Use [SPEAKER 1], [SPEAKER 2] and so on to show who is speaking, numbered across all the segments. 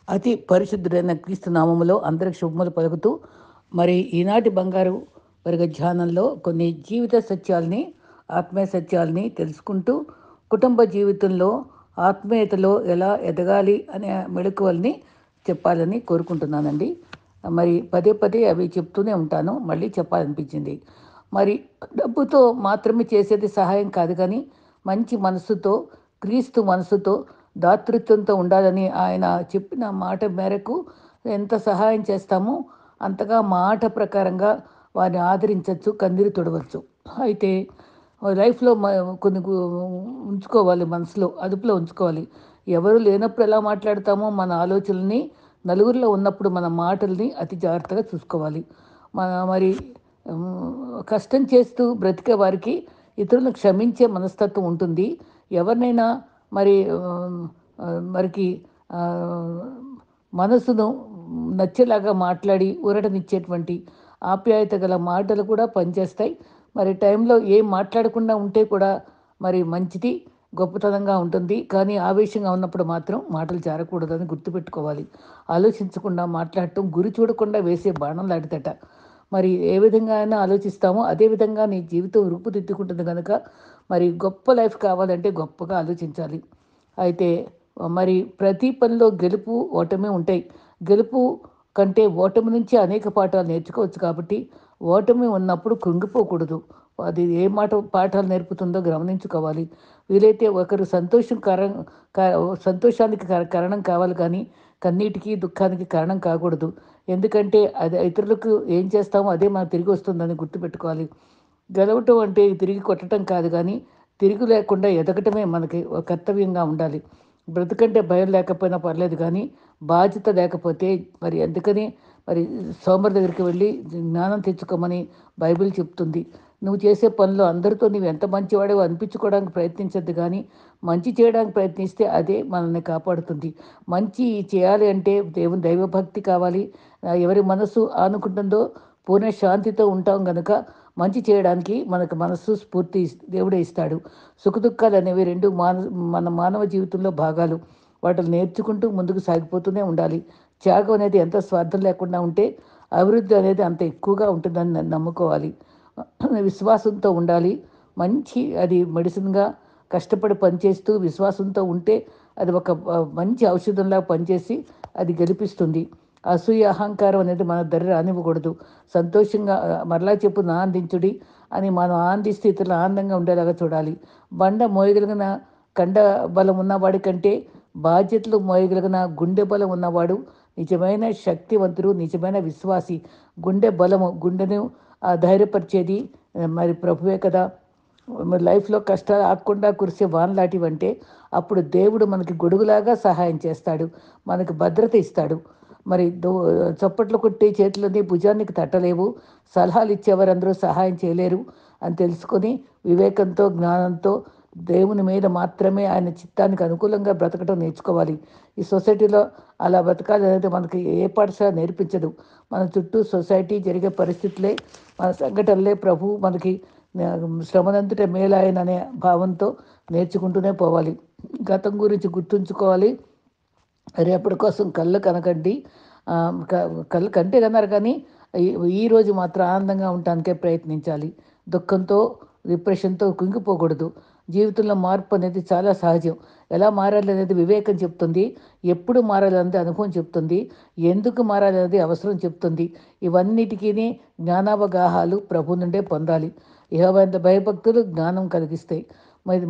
[SPEAKER 1] అతి పరిశుద్ధుడైన క్రీస్తు నామములో అందరికి శుభములు పలుకుతూ, మరి ఈనాటి బంగారు పరిగ ధ్యానంలో కొన్ని జీవిత సత్యాల్ని, ఆత్మీయ సత్యాల్ని తెలుసుకుంటూ, కుటుంబ జీవితంలో ఆత్మీయతలో ఎలా ఎదగాలి అనే మెళకువల్ని చెప్పాలని కోరుకుంటున్నానండి. మరి పదే పదే అవి చెప్తూనే ఉంటాను, మళ్ళీ చెప్పాలనిపించింది. మరి డబ్బుతో మాత్రమే చేసేది సహాయం కాదు కానీ, మంచి మనసుతో, క్రీస్తు మనసుతో, దాతృత్వంతో ఉండాలని ఆయన చెప్పిన మాట మేరకు ఎంత సహాయం చేస్తామో అంతగా మాట ప్రకారంగా వారిని ఆదరించవచ్చు, కన్నీరు తుడవచ్చు. అయితే లైఫ్లో కొన్ని ఉంచుకోవాలి, మనసులో అదుపులో ఉంచుకోవాలి. ఎవరు లేనప్పుడు ఎలా మాట్లాడతామో మన ఆలోచనల్ని, నలుగురిలో ఉన్నప్పుడు మన మాటల్ని అతి జాగ్రత్తగా చూసుకోవాలి. మరి కష్టం చేస్తూ బ్రతికే వారికి ఇతరులను క్షమించే మనస్తత్వం ఉంటుంది. ఎవరినైనా మరి మరికి మనసును నచ్చేలాగా మాట్లాడి ఊరటనిచ్చేటువంటి ఆప్యాయత గల మాటలు కూడా పనిచేస్తాయి. మరి టైంలో ఏం మాట్లాడకుండా ఉంటే కూడా మరి మంచిది, గొప్పతనంగా ఉంటుంది. కానీ ఆవేశంగా ఉన్నప్పుడు మాత్రం మాటలు జారకూడదని గుర్తుపెట్టుకోవాలి. ఆలోచించకుండా మాట్లాడటం గురి చూడకుండా వేసే బాణం లాంటిదట. మరి ఏ విధంగా అయినా ఆలోచిస్తామో అదే విధంగా నీ జీవితం రూపుదిద్దుకుంటుంది కనుక మరి గొప్ప లైఫ్ కావాలంటే గొప్పగా ఆలోచించాలి. అయితే మరి ప్రతి పనిలో గెలుపు, ఓటమి ఉంటాయి. గెలుపు కంటే ఓటమి నుంచి అనేక పాఠాలు నేర్చుకోవచ్చు కాబట్టి, ఓటమి ఉన్నప్పుడు కృంగిపోకూడదు. అది ఏ పాఠాలు నేర్పుతుందో గమనించుకోవాలి. వీలైతే ఒకరు క సంతోషానికి కారణం కావాలి కానీ, కన్నీటికి, దుఃఖానికి కారణం కాకూడదు. ఎందుకంటే అది ఇతరులకు ఏం చేస్తామో అదే మనకు తిరిగి వస్తుందని గుర్తుపెట్టుకోవాలి. గెలవటం అంటే తిరిగి కొట్టడం కాదు కానీ, తిరిగి లేకుండా ఎదగటమే మనకి ఒక కర్తవ్యంగా ఉండాలి. బ్రతుకంటే భయం లేకపోయినా పర్లేదు కానీ, బాధ్యత లేకపోతే మరి అందుకని మరి సోమరి దగ్గరికి వెళ్ళి జ్ఞానం తెచ్చుకోమని బైబిల్ చెప్తుంది. నువ్వు చేసే పనిలో అందరితో నువ్వు ఎంత మంచివాడో అనిపించుకోవడానికి ప్రయత్నించద్దు కానీ, మంచి చేయడానికి ప్రయత్నిస్తే అదే మనల్ని కాపాడుతుంది. మంచి చేయాలి అంటే దైవభక్తి కావాలి. ఎవరి మనసు ఆనుకుంటుందో పూర్ణ శాంతితో ఉంటాం గనుక మంచి చేయడానికి మనకు మనస్సు స్ఫూర్తి దేవుడే ఇస్తాడు. సుఖదుఖాలు అనేవి రెండు మన మానవ జీవితంలో భాగాలు. వాటిని నేర్చుకుంటూ ముందుకు సాగిపోతూనే ఉండాలి. త్యాగం అనేది ఎంత స్వార్థం లేకుండా ఉంటే అభివృద్ధి అనేది అంత ఎక్కువగా ఉంటుందని నమ్ముకోవాలి. విశ్వాసంతో ఉండాలి. మంచి అది మెడిసిన్గా కష్టపడి పనిచేస్తూ విశ్వాసంతో ఉంటే అది ఒక మంచి ఔషధంలా పనిచేసి అది గెలిపిస్తుంది. అసూయ, అహంకారం అనేది మన దరి రానివ్వకూడదు. సంతోషంగా మరలా చెప్పు ఆనందించుడి అని మనం ఆనందిస్తే ఇతరులు ఆనందంగా ఉండేలాగా చూడాలి. బండ మోయగలిగిన కండ బలం ఉన్నవాడి కంటే బాధ్యతలు మోయగలిగిన గుండె బలం ఉన్నవాడు నిజమైన శక్తివంతుడు, నిజమైన విశ్వాసి. గుండె బలము, గుండెను ధైర్యపరిచేది మరి ప్రభువే కదా. మరి లైఫ్లో కష్టాలు ఆగకుండా కురిసే వానలాంటివంటే అప్పుడు దేవుడు మనకి గొడుగులాగా సహాయం చేస్తాడు, మనకు భద్రత ఇస్తాడు. మరి చప్పట్లు కొట్టి చేతులని భుజానికి తట్టలేవు, సలహాలు ఇచ్చేవారందరూ సహాయం చేయలేరు అని తెలుసుకొని వివేకంతో, జ్ఞానంతో దేవుని మీద మాత్రమే ఆయన చిత్తానికి అనుకూలంగా బ్రతకడం నేర్చుకోవాలి. ఈ సొసైటీలో అలా బ్రతకాలి అనేది మనకి ఏ పాఠశాల నేర్పించదు. మన చుట్టూ సొసైటీ జరిగే పరిస్థితులే, మన సంఘటనలే ప్రభు మనకి శ్రమనంతట మేలాయననే భావంతో నేర్చుకుంటూనే పోవాలి. గతం గురించి గుర్తుంచుకోవాలి. రేపటి కోసం కళ్ళు కనకండి. కళ్ళు కంటే కన్నారు కానీ ఈరోజు మాత్రం ఆనందంగా ఉండటానికే ప్రయత్నించాలి. దుఃఖంతో, డిప్రెషన్తో కుంగిపోకూడదు. జీవితంలో మార్పు అనేది చాలా సహజం. ఎలా మారాలి అనేది వివేకం చెప్తుంది. ఎప్పుడు మారాలనేది అనుభవం చెప్తుంది. ఎందుకు మారాలనేది అవసరం చెప్తుంది. ఇవన్నిటికీ జ్ఞానావగాహాలు ప్రభు నుండే పొందాలి. యెహోవా భయభక్తులు జ్ఞానం కలిగిస్తాయి.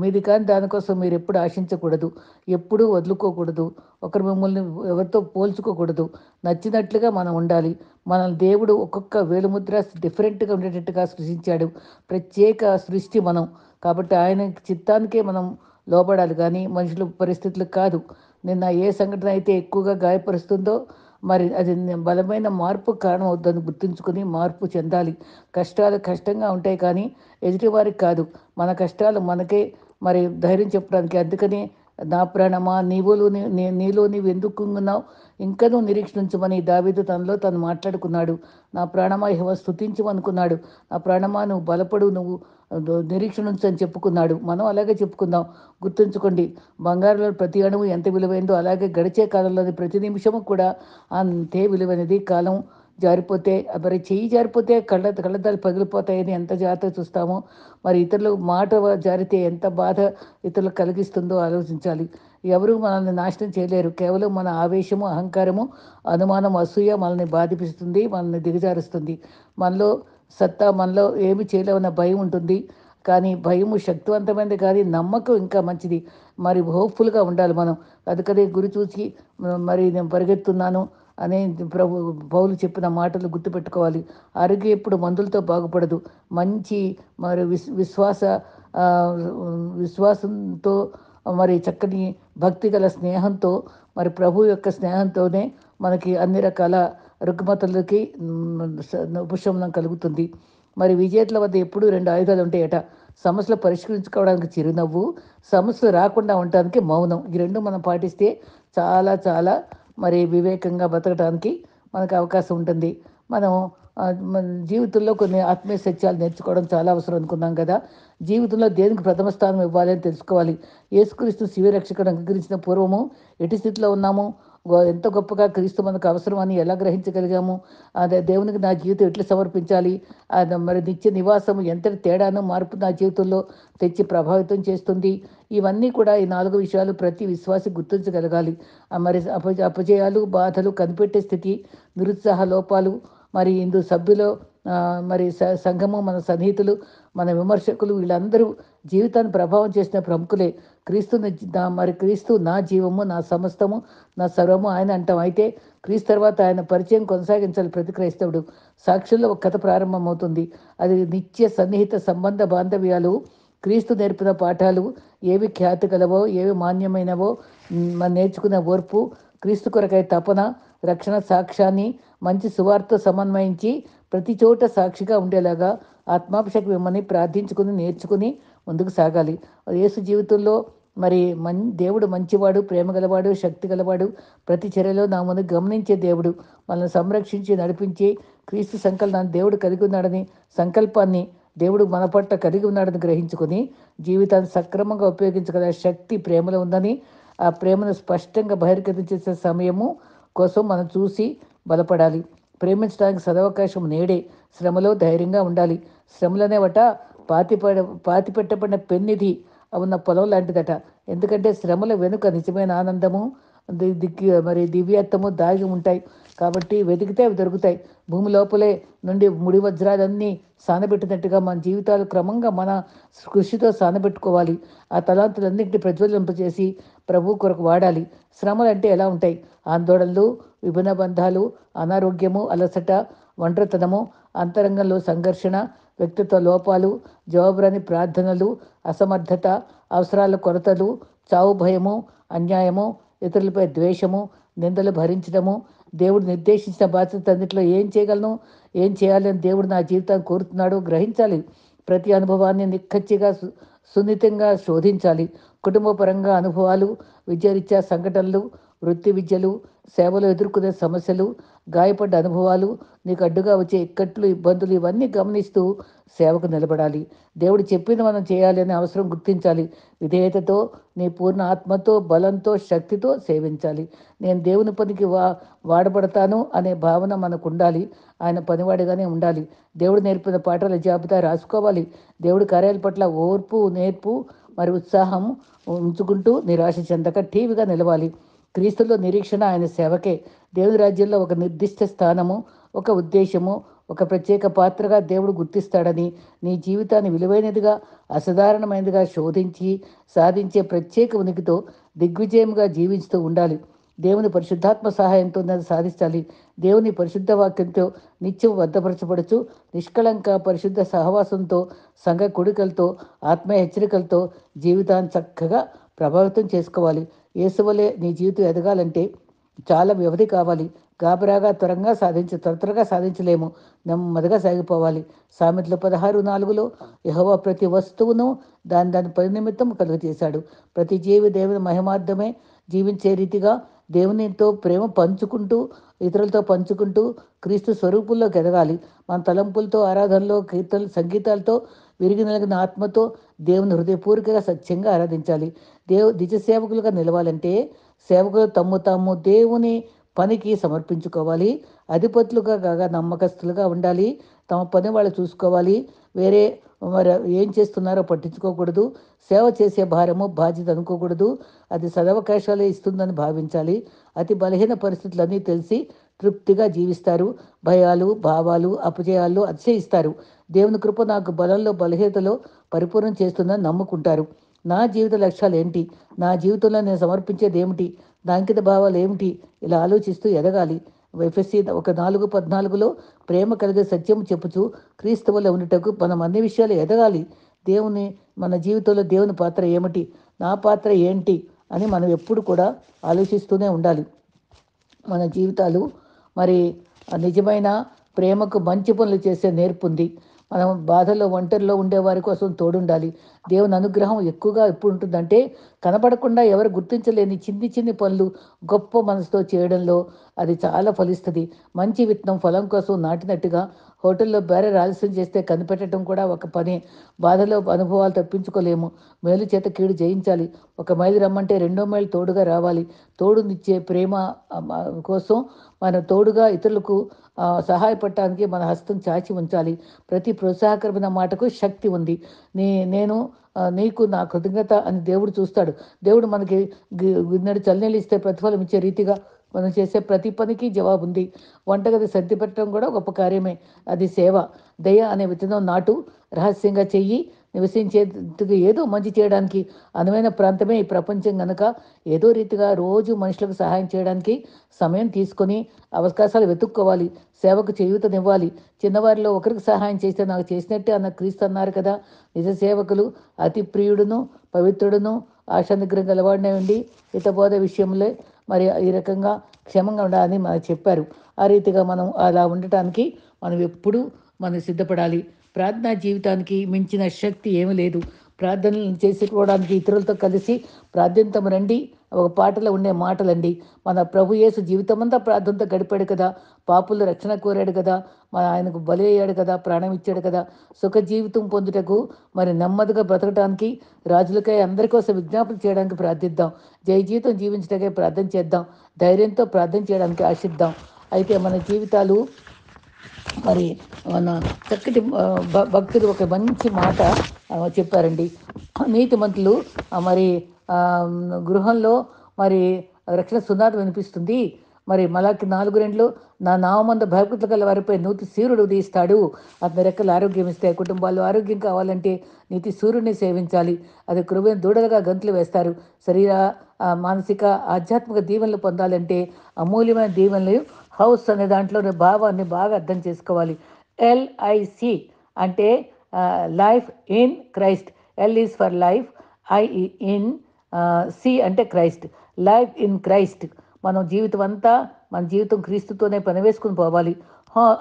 [SPEAKER 1] మీది కానీ దానికోసం మీరు ఎప్పుడు ఆశించకూడదు, ఎప్పుడూ వదులుకోకూడదు, ఒకరు మిమ్మల్ని ఎవరితో పోల్చుకోకూడదు. నచ్చినట్లుగా మనం ఉండాలి. మనల్ని దేవుడు ఒక్కొక్క వేలుముద్ర డిఫరెంట్గా ఉండేటట్టుగా సృష్టించాడు. ప్రత్యేక సృష్టి మనం. కాబట్టి ఆయన చిత్తానికే మనం లోబడాలి కానీ మనుషుల పరిస్థితులకు కాదు. నిన్న ఏ సంఘటన అయితే ఎక్కువగా గాయపరుస్తుందో మరి అది బలమైన మార్పు కారణం అవుతుందని గుర్తుంచుకొని మార్పు చెందాలి. కష్టాలు కష్టంగా ఉంటాయి కానీ ఎదుటివారికి కాదు, మన కష్టాలు మనకే మరి ధైర్యం చెప్పడానికి. అందుకని నా ప్రాణమా నీలో నీవు ఎందుకు కుంగున్నావు, ఇంకా నువ్వు నిరీక్షణ ఉంచమని దావీదు తనలో తను మాట్లాడుకున్నాడు. నా ప్రాణమా యెహోవా స్తుతించమనుకున్నాడు. నా ప్రాణమా నువ్వు బలపడు, నువ్వు నిరీక్షణ ఉంచు అని చెప్పుకున్నాడు. మనం అలాగే చెప్పుకుందాం. గుర్తుంచుకోండి, బంగారంలో ప్రతి అణువు ఎంత విలువైందో అలాగే గడిచే కాలంలోని ప్రతి నిమిషము కూడా అంతే విలువైనది. కాలం జారిపోతే, మరి చెయ్యి జారిపోతే కళ్ళద్దాలు పగిలిపోతాయని ఎంత జాగ్రత్తగా చూస్తామో, మరి ఇతరులు మాట జారితే ఎంత బాధ ఇతరులకు కలిగిస్తుందో ఆలోచించాలి. ఎవరు మనల్ని నాశనం చేయలేరు. కేవలం మన ఆవేశము, అహంకారము, అనుమానం, అసూయ మనల్ని బాధిపిస్తుంది, మనల్ని దిగజారుస్తుంది. మనలో సత్తా, మనలో ఏమి చేయలేమన్న భయం ఉంటుంది. కానీ భయము శక్తివంతమైనది, కానీ నమ్మకం ఇంకా మంచిది. మరి హోప్ఫుల్గా ఉండాలి మనం. అందుకనే గురి చూసి మరి నేను పరిగెత్తున్నాను అనే ప్రభు పౌలు చెప్పిన మాటలు గుర్తుపెట్టుకోవాలి. ఆరోగ్యం ఎప్పుడు మందులతో బాగుపడదు. మంచి మరి ఆ, విశ్వాసంతో, మరి చక్కని భక్తి గల స్నేహంతో, మరి ప్రభు యొక్క స్నేహంతోనే మనకి అన్ని రకాల రుగ్మతలకి ఉపశమనం కలుగుతుంది. మరి విజేతల వద్ద ఎప్పుడూ రెండు ఆయుధాలు ఉంటాయట. సమస్యలు పరిష్కరించుకోవడానికి చిరునవ్వు, సమస్యలు రాకుండా ఉండటానికి మౌనం. ఈ రెండు మనం పాటిస్తే చాలా చాలా మరి వివేకంగా బతకడానికి మనకు అవకాశం ఉంటుంది. మనం మన జీవితంలో కొన్ని ఆత్మీయ సత్యాలు నేర్చుకోవడం చాలా అవసరం అనుకున్నాం కదా. జీవితంలో దేనికి ప్రథమ స్థానం ఇవ్వాలి అని తెలుసుకోవాలి. యేసుక్రీస్తు శివ రక్షకుడు అంగీకరించిన పూర్వము ఎటు స్థితిలో ఉన్నాము, ఎంత గొప్పగా క్రీస్తు మనకు అవసరం అని ఎలా గ్రహించగలిగాము, అదే దేవునికి నా జీవితం ఎట్లా సమర్పించాలి, అది మరి నిత్య నివాసము ఎంతటి తేడాను మార్పు నా జీవితంలో తెచ్చి ప్రభావితం చేస్తుంది. ఇవన్నీ కూడా ఈ 4 విషయాలు ప్రతి విశ్వాసి గుర్తించగలగాలి. మరి అపజయాలు, బాధలు, కనిపెట్టే స్థితి, నిరుత్సాహ లోపాలు, మరి ఇందు సభ్యులు, మరి సంఘము, మన సన్నిహితులు, మన విమర్శకులు, వీళ్ళందరూ జీవితాన్ని ప్రభావం చేసిన ప్రముఖులే. మరి క్రీస్తు నా జీవము, నా సమస్తము, నా సర్వము ఆయన అంటాం. అయితే క్రీస్తు తర్వాత ఆయన పరిచయం కొనసాగించాలి ప్రతి క్రైస్తవుడు. సాక్షుల్లో ఒక కథ ప్రారంభమవుతుంది. అది నిత్య సన్నిహిత సంబంధ బాంధవ్యాలు, క్రీస్తు నేర్పిన పాఠాలు, ఏవి ఖ్యాతి గలవో, ఏవి మాన్యమైనవో, మనం నేర్చుకునే ఓర్పు, క్రీస్తు కొరకై తపన, రక్షణ సాక్ష్యాన్ని మంచి సువార్త సమన్వయించి ప్రతి చోట సాక్షిగా ఉండేలాగా ఆత్మాభిషేకం మిమ్మల్ని ప్రార్థించుకుని నేర్చుకుని ముందుకు సాగాలి. యేసు జీవితంలో మరి దేవుడు మంచివాడు, ప్రేమ గలవాడు, శక్తి గలవాడు, ప్రతి చర్యలో నా ముందు గమనించే దేవుడు, మనల్ని సంరక్షించి నడిపించి క్రీస్తు సంకల్పాన్ని దేవుడు కలిగి ఉన్నాడని, సంకల్పాన్ని దేవుడు మన పట్ల కలిగి ఉన్నాడని గ్రహించుకొని జీవితాన్ని సక్రమంగా ఉపయోగించగల శక్తి ప్రేమలో ఉందని, ఆ ప్రేమను స్పష్టంగా బహిర్గతం చేసే సమయము కోసం మనం చూసి బలపడాలి. ప్రేమించడానికి సదవకాశం నేడే. శ్రమలో ధైర్యంగా ఉండాలి. శ్రమలనేవట పాతిపెట్టబడిన పెన్నిధి ఉన్న పొలం లాంటిదట. ఎందుకంటే శ్రమల వెనుక నిజమైన ఆనందము, మరి దివ్యత్వము దాగి ఉంటాయి. కాబట్టి వెతికితే అవి దొరుకుతాయి. భూమి లోపలే నుండి ముడి వజ్రాలన్నీ సానబెట్టినట్టుగా మన జీవితాలు క్రమంగా మన కృషితో సానబెట్టుకోవాలి. ఆ తలాంతులన్నింటినీ ప్రజ్వలింపజేసి ప్రభు కొరకు వాడాలి. శ్రమలు అంటే ఎలా ఉంటాయి? ఆందోళనలు, విభిన్న బంధాలు, అనారోగ్యము, అలసట, ఒంటరితనము, అంతరంగంలో సంఘర్షణ, వ్యక్తిత్వ లోపాలు, జవాబురాని ప్రార్థనలు, అసమర్థత, అవసరాల కొరతలు, చావు భయము, అన్యాయము, ఇతరులపై ద్వేషము, నిందలు భరించడము. దేవుడు నిర్దేశించిన బాధ్యత అన్నింటిలో ఏం చేయగలను, ఏం చేయాలి అని దేవుడు నా జీవితాన్ని కోరుతున్నాడు గ్రహించాలి. ప్రతి అనుభవాన్ని నిక్కచ్చిగా సున్నితంగా శోధించాలి. కుటుంబపరంగా అనుభవాలు, విద్యారీత్యా సంఘటనలు, వృత్తి విద్యలు, సేవలు ఎదుర్కొనే సమస్యలు, గాయపడ్డ అనుభవాలు, నీకు అడ్డుగా వచ్చే ఇక్కట్లు, ఇబ్బందులు, ఇవన్నీ గమనిస్తూ సేవకు నిలబడాలి. దేవుడు చెప్పింది మనం చేయాలి అనే అవసరం గుర్తించాలి. విధేయతతో, నీ పూర్ణ ఆత్మతో, బలంతో, శక్తితో సేవించాలి. నేను దేవుని పనికి వాడబడతాను అనే భావన మనకు ఉండాలి. ఆయన పనివాడిగానే ఉండాలి. దేవుడు నేర్పిన పాఠాల జాబితా రాసుకోవాలి. దేవుడి కార్యాల పట్ల ఓర్పు, నేర్పు, మరి ఉత్సాహం ఉంచుకుంటూ నిరాశ చెందక ఠీవిగా నిలవాలి. క్రీస్తులో నిరీక్షణ ఆయన సేవకే. దేవుని రాజ్యంలో ఒక నిర్దిష్ట స్థానము, ఒక ఉద్దేశము, ఒక ప్రత్యేక పాత్రగా దేవుడు గుర్తిస్తాడని, నీ జీవితాన్ని విలువైనదిగా, అసాధారణమైనదిగా శోధించి సాధించే ప్రత్యేక ఉనికితో దిగ్విజయంగా జీవిస్తూ ఉండాలి. దేవుని పరిశుద్ధాత్మ సహాయంతో సాధించాలి. దేవుని పరిశుద్ధ వాక్యంతో నిత్యం భద్రపరచబడుచు నిష్కళంక పరిశుద్ధ సహవాసంతో, సంఘ కొడుకలతో, ఆత్మీయ హెచ్చరికలతో జీవితాన్ని చక్కగా ప్రభావితం చేసుకోవాలి. యేసువలే నీ జీవితం ఎదగాలంటే చాలా వ్యవధి కావాలి. గాబరాగా త్వరగా సాధించలేము. నెమ్మదిగా సాగిపోవాలి. సామెతలు 16:4లో యెహోవా ప్రతి వస్తువును దాని దాని పని నిమిత్తం కలుగజేశాడు. ప్రతి జీవి దేవుని మహిమార్థమే జీవించే రీతిగా దేవునితో ప్రేమ పంచుకుంటూ, ఇతరులతో పంచుకుంటూ క్రీస్తు స్వరూపుల్లోకి ఎదగాలి. మన తలంపులతో, ఆరాధనలో, కీర్తనలు, సంగీతాలతో విరిగి నలిగిన ఆత్మతో దేవుని హృదయపూర్వకంగా సత్యంగా ఆరాధించాలి. నిజ సేవకులుగా నిలవాలంటే సేవకులు తాము దేవుని పనికి సమర్పించుకోవాలి. అధిపతులుగా కాగా నమ్మకస్తులుగా ఉండాలి. తమ పని వాళ్ళు చూసుకోవాలి. వేరే మరి ఏం చేస్తున్నారో పట్టించుకోకూడదు. సేవ చేసే భారము బాధ్యత అనుకోకూడదు. అది సదవకాశాలే ఇస్తుందని భావించాలి. అతి బలహీన పరిస్థితులన్నీ తెలిసి తృప్తిగా జీవిస్తారు. భయాలు, భావాలు, అపజయాల్లో అతిశయిస్తారు. దేవుని కృప నాకు బలంలో బలహీనతలో పరిపూర్ణం చేస్తుందని నమ్ముకుంటారు. నా జీవిత లక్ష్యాలు ఏంటి? నా జీవితంలో నేను సమర్పించేది ఏమిటి? నా అంకిత భావాలు ఏమిటి? ఇలా ఆలోచిస్తూ ఎదగాలి. ఎఫెసీ 1:4-14లో ప్రేమ కలిగే సత్యం చెప్పుచు క్రీస్తు వలె ఉండుటకు మనం అన్ని విషయాలు ఎదగాలి. మన జీవితంలో దేవుని పాత్ర ఏమిటి? నా పాత్ర ఏంటి? అని మనం ఎప్పుడు కూడా ఆలోచిస్తూనే ఉండాలి. మన జీవితాలు మరి నిజమైన ప్రేమకు మంచి పనులు చేసే నేర్పుంది. మనం బాధల్లో, ఒంటరిలో ఉండే వారి కోసం తోడుండాలి. దేవుని అనుగ్రహం ఎక్కువగా ఎప్పుడు ఉంటుందంటే, కనపడకుండా ఎవరు గుర్తించలేని చిన్ని చిన్ని పనులు గొప్ప మనసుతో చేయడంలో అది చాలా ఫలిస్తుంది. మంచి విత్తనం ఫలం కోసం నాటినట్టుగా హోటల్లో బేరర్ ఆలస్యం చేస్తే కనిపెట్టడం కూడా ఒక పనే. బాధలో అనుభవాలు తప్పించుకోలేము. మేలు చేత కీడు జయించాలి. ఒక మైలు రమ్మంటే 2వ మైలు తోడుగా రావాలి. తోడునిచ్చే ప్రేమ కోసం మన తోడుగా ఇతరులకు సహాయపడటానికి మన హస్తం చాచి ఉంచాలి. ప్రతి ప్రోత్సాహకరమైన మాటకు శక్తి ఉంది. నేను నీకు నా కృతజ్ఞత అని దేవుడు చూస్తాడు. దేవుడు మనకి గిన్నెడు చల్లనీళ్ళు ఇస్తే ప్రతిఫలం ఇచ్చే రీతిగా మనం చేసే ప్రతి పనికి జవాబుంది. వంటగది సర్ది పెట్టడం కూడా గొప్ప కార్యమే. అది సేవ. దయ అనే విత్తనం నాటు, రహస్యంగా చెయ్యి, నివసించేందుకు ఏదో మంచి చేయడానికి అనువైన ప్రాంతమే ఈ ప్రపంచం గనక ఏదో రీతిగా రోజు మనుషులకు సహాయం చేయడానికి సమయం తీసుకొని అవకాశాలు వెతుక్కోవాలి. సేవకు చేయూతనివ్వాలి. చిన్నవారిలో ఒకరికి సహాయం చేస్తే నాకు చేసినట్టే అన్న క్రీస్తు అన్నారు కదా. నిజ సేవకులు అతి ప్రియుడును, పవిత్రుడును, ఆశానిగ్రహం గలవాడినే ఉండి హితబోధ విషయంలో మరి ఈ రకంగా క్షేమంగా ఉండాలని మనకు చెప్పారు. ఆ రీతిగా మనం అలా ఉండటానికి మనం సిద్ధపడాలి. ప్రార్థనా జీవితానికి మించిన శక్తి ఏమీ లేదు. ప్రార్థనలు చేసుకోవడానికి ఇతరులతో కలిసి ప్రార్థింతము రండి ఒక పాటలో ఉండే మాటలండి. మన ప్రభు యేసు జీవితమంతా ప్రార్థనతో గడిపాడు కదా. పాపులు రక్షణ కోరాడు కదా. ఆయనకు బలి అయ్యాడు కదా, ప్రాణం ఇచ్చాడు కదా. సుఖ జీవితం పొందుటకు మరి నెమ్మదిగా బ్రతకడానికి రాజులకై అందరి కోసం విజ్ఞాపన చేయడానికి ప్రార్థిద్దాం. జయ జీవితం జీవించడానికై ప్రార్థన చేద్దాం. ధైర్యంతో ప్రార్థన చేయడానికి ఆశిద్దాం. అయితే మన జీవితాలు మరి మన చక్కటి భక్తులు ఒక మంచి మాట చెప్పారండి. నీతిమంతులు మరి గృహంలో మరి రక్షణ సునాదం వినిపిస్తుంది. మరి మలాకి 4:2 నా నామందు భయభక్తులు గల వారిపై నీతి సూర్యుడు ఉదయిస్తాడు. అతని రెక్కలు ఆరోగ్యం ఇస్తాయి. కుటుంబాల్లో ఆరోగ్యం కావాలంటే నీతి సూర్యుడిని సేవించాలి. అది కృపైన దూడలుగా గంతులు వేస్తారు. శరీర మానసిక ఆధ్యాత్మిక దీవెనలు పొందాలంటే అమూల్యమైన దీవెనలు హౌస్ అనే దాంట్లోని భావాన్ని బాగా అర్థం చేసుకోవాలి. LIC అంటే life in Christ. L is for life, I in, C అంటే క్రైస్ట్. Life in Christ. మన జీవితం క్రీస్తుతోనే పనివేసుకుని పోవాలి.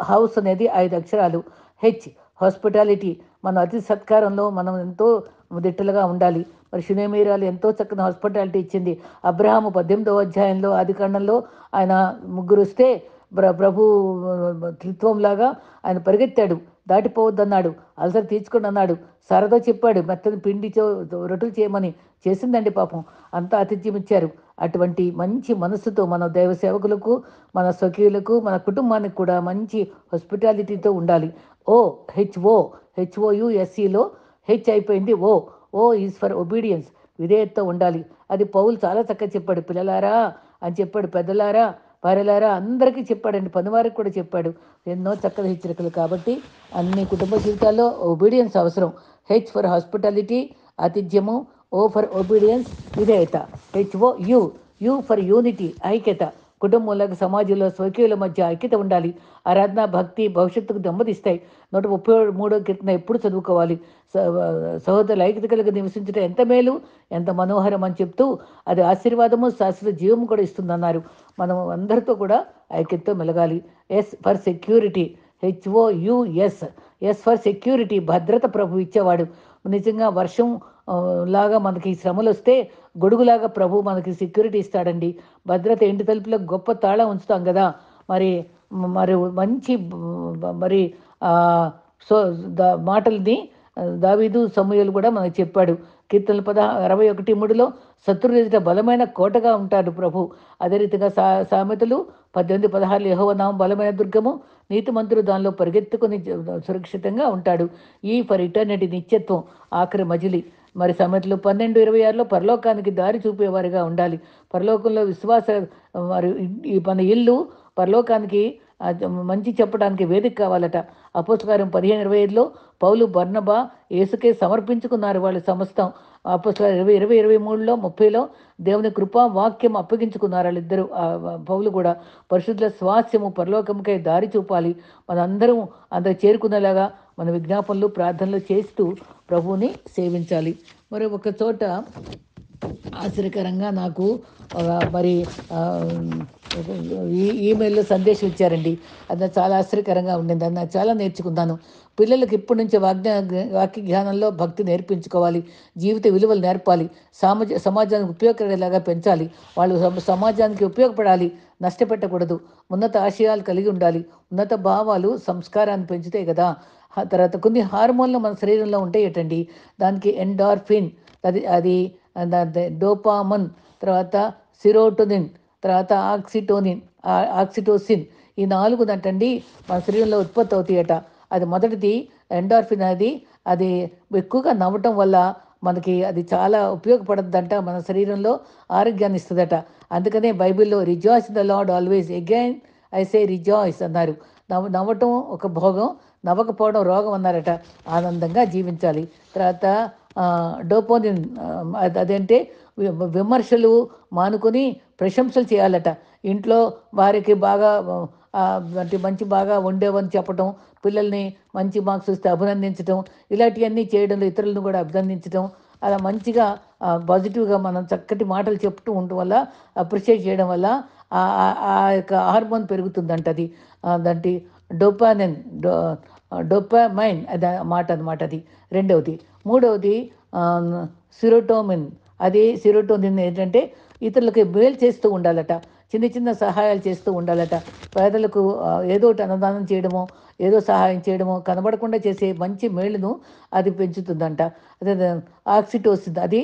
[SPEAKER 1] హౌస్ అనేది 5 అక్షరాలు. H hospitality. మన అతి సత్కారంలో మనం ఎంతో దిట్టలుగా ఉండాలి. మరి షునేమీరాలు ఎంతో చక్కని హాస్పిటాలిటీ ఇచ్చింది. అబ్రహాము 18వ అధ్యాయంలో ఆదికాండంలో ఆయన ముగ్గురు వస్తే ప్రభు త్రిత్వంలాగా ఆయన పరిగెత్తాడు. దాటిపోవద్దన్నాడు. అలసట తీర్చుకోండి అన్నాడు. సారతో చెప్పాడు మెత్తని పిండి రొట్టెలు చేయమని. చేసిందండి పాపం. అంతా ఆతిథ్యం ఇచ్చారు. అటువంటి మంచి మనస్సుతో మన దైవ సేవకులకు, మన స్వకీయులకు, మన కుటుంబానికి కూడా మంచి హాస్పిటాలిటీతో ఉండాలి. HOUSEలో హెచ్ అయిపోయింది. ఓ ఈజ్ ఫర్ ఒబీడియన్స్. విధేయతతో ఉండాలి. అది పౌలు చాలా చక్కగా చెప్పాడు. పిల్లలారా అని చెప్పాడు. పెద్దలారా, భార్యలారా అందరికీ చెప్పాడండి. పనివారికి కూడా చెప్పాడు. ఎన్నో చక్కని హెచ్చరికలు. కాబట్టి అన్ని కుటుంబ జీవితాల్లో ఒబీడియన్స్ అవసరం. H ఫర్ హాస్పిటాలిటీ, ఆతిథ్యము. O ఫర్ ఒబీడియన్స్, విధేయత. HOU ఫర్ యూనిటీ, ఐక్యత. కుటుంబంలో, సమాజంలో, స్వకీయుల మధ్య ఐక్యత ఉండాలి. ఆరాధన, భక్తి భవిష్యత్తుకు దెబ్బతీస్తాయి. 133 కీర్తన ఎప్పుడు చదువుకోవాలి. సహోదరుల ఐక్యత కలిగి నివసించడం ఎంత మేలు, ఎంత మనోహరం అని చెప్తూ అది ఆశీర్వాదము, శాశ్వత జీవము కూడా ఇస్తుందన్నారు. మనం అందరితో కూడా ఐక్యతతో మెలగాలి. S for security, HOUS, S for security, భద్రత ప్రభు ఇచ్చేవాడు. నిజంగా వర్షం లాగా మనకి శ్రమలు వస్తే గొడుగులాగా ప్రభు మనకి సెక్యూరిటీ ఇస్తాడండి. భద్రత ఇంటి తలుపులకు గొప్ప తాళం ఉంచుతాం కదా. మరి మరి మంచి మరి సో మాటల్ని దావీదు, సమూయేలు కూడా మనకు చెప్పాడు. కీర్తనలు 61:3లో శత్రువు ఎదుట బలమైన కోటగా ఉంటాడు ప్రభు. అదే రీతిగా సామెతలు 18:16 యెహోవా నామం బలమైన దుర్గము, నీతిమంతుడు దానిలో పరిగెత్తుకుని సురక్షితంగా ఉంటాడు. ఈ ఫర్ ఇటర్నిటీ, నిత్యత్వం ఆఖరి మజిలి. మరి సామెతలు 12:26లో పరలోకానికి దారి చూపేవారిగా ఉండాలి. పరలోకంలో విశ్వాస మరి మన ఇల్లు పరలోకానికి మంచి చెప్పడానికి వేదిక కావాలట. అపోస్తలకార్యం 15:25లో పౌలు, బర్నబా యేసుకే సమర్పించుకున్నారు వాళ్ళు సమస్తం. అపోస్తలకార్యం 20:23లో 30లో దేవుని కృపా వాక్యం అప్పగించుకున్నారు వాళ్ళిద్దరూ. పౌలు కూడా పరిశుద్ధుల స్వాస్యము పరలోకంకై దారి చూపాలి. మనందరం అందరూ చేరుకునేలాగా మన విజ్ఞాపనలు, ప్రార్థనలు చేస్తూ ప్రభువుని సేవించాలి. మరి ఒక చోట ఆశ్చర్యకరంగా నాకు మరి ఈమెయిల్లో సందేశం ఇచ్చారండి. అది నాకు చాలా ఆశ్చర్యకరంగా ఉండింది. అది నాకు చాలా నేర్చుకున్నాను. పిల్లలకు ఇప్పటి నుంచి వాక్య జ్ఞానంలో భక్తి నేర్పించుకోవాలి. జీవిత విలువలు నేర్పాలి. సమాజానికి ఉపయోగపడేలాగా పెంచాలి. వాళ్ళు సమాజానికి ఉపయోగపడాలి, నష్టపెట్టకూడదు. ఉన్నత ఆశయాలు కలిగి ఉండాలి. ఉన్నత భావాలు సంస్కారాన్ని పెంచుతాయి కదా. తర్వాత కొన్ని హార్మోన్లు మన శరీరంలో ఉంటాయటండి. దానికి ఎండార్ఫిన్, అది అది డోపామన్, తర్వాత సిరోటోనిన్, తర్వాత ఆక్సిటోసిన్, ఈ 4 దంటండి మన శరీరంలో ఉత్పత్తి అవుతాయట. అది మొదటిది ఎండార్ఫిన్. అది ఎక్కువగా నవ్వటం వల్ల మనకి అది చాలా ఉపయోగపడద్దంట, మన శరీరంలో ఆరోగ్యాన్ని ఇస్తుందట. అందుకనే బైబిల్లో rejoice the lord always, again I say rejoice అన్నారు. నవ్వటం ఒక భోగం, నవ్వకపోవడం రోగం అన్నారట. ఆనందంగా జీవించాలి. తర్వాత డోపోనిన్, అదంటే విమర్శలు మానుకొని ప్రశంసలు చేయాలట. ఇంట్లో వారికి బాగా అంటే బాగా వండేవని చెప్పటం, పిల్లల్ని మంచి మార్క్స్ వస్తే అభినందించడం, ఇలాంటివన్నీ చేయడంలో ఇతరులను కూడా అభినందించడం, అలా మంచిగా పాజిటివ్గా మనం చక్కటి మాటలు చెప్తూ ఉండటం వల్ల, అప్రిషియేట్ చేయడం వల్ల ఆ యొక్క హార్మోన్ పెరుగుతుందంట. అది దాంటి డోపామైన్ అది మాట అనమాట. అది రెండవది. మూడవది సిరోటోమిన్. అది సిరోటోనిన్ ఏంటంటే ఇతరులకి మేలు చేస్తూ ఉండాలట. చిన్న చిన్న సహాయాలు చేస్తూ ఉండాలట. పేదలకు ఏదో ఒకటి అన్నదానం చేయడమో, ఏదో సహాయం చేయడమో, కనబడకుండా చేసే మంచి మేలును అది పెంచుతుందంట. అదే ఆక్సిటోసిన్, అది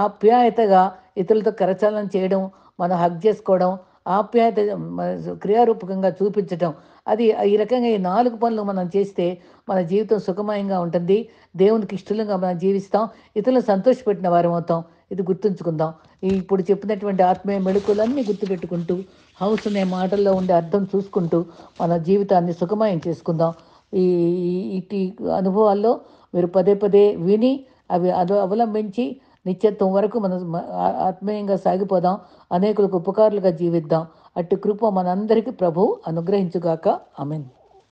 [SPEAKER 1] ఆప్యాయతగా ఇతరులతో కరచాలనం చేయడం, మనం హగ్ చేసుకోవడం, ఆప్యాయత క్రియారూపకంగా చూపించడం. అది ఈ రకంగా ఈ 4 పనులు మనం చేస్తే మన జీవితం సుఖమయంగా ఉంటుంది. దేవునికి ఇష్టంగా మనం జీవిస్తాం. ఇతరులను సంతోషపెట్టిన వారం అవుతాం. ఇది గుర్తుంచుకుందాం. ఇప్పుడు చెప్పినటువంటి ఆత్మీయ మెళకువలన్నీ గుర్తుపెట్టుకుంటూ, హౌస్ అనే మాటల్లో ఉండే అర్థం చూసుకుంటూ మన జీవితాన్ని సుఖమయం చేసుకుందాం. ఈ ఇటు అనుభవాల్లో మీరు పదే పదే విని అవి అవలంబించి నిత్యత్వం వరకు మనం ఆత్మీయంగా సాగిపోదాం. అనేకులకు ఉపకారులుగా జీవిద్దాం. అట్టి కృప మనందరికీ ప్రభువు అనుగ్రహించుగాక. ఆమేన్.